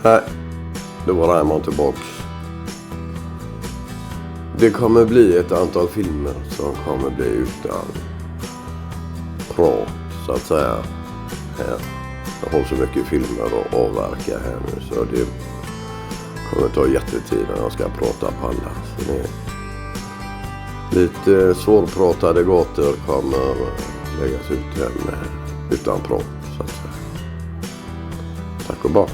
Nej, då var man tillbaks. Det kommer bli ett antal filmer som kommer bli utan prat, så att säga. Här. Jag har så mycket filmer att avverka här nu, så det kommer ta jättetid när jag ska prata på alla. Så det lite svårpratade gator kommer läggas ut här med, utan prat, så att säga. Tack och bak.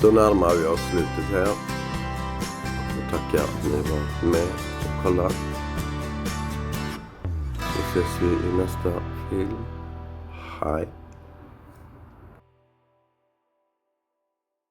Så närmar vi oss slutet här. Jag tackar att ni var med och kollade. Så ses vi i nästa film. Hej!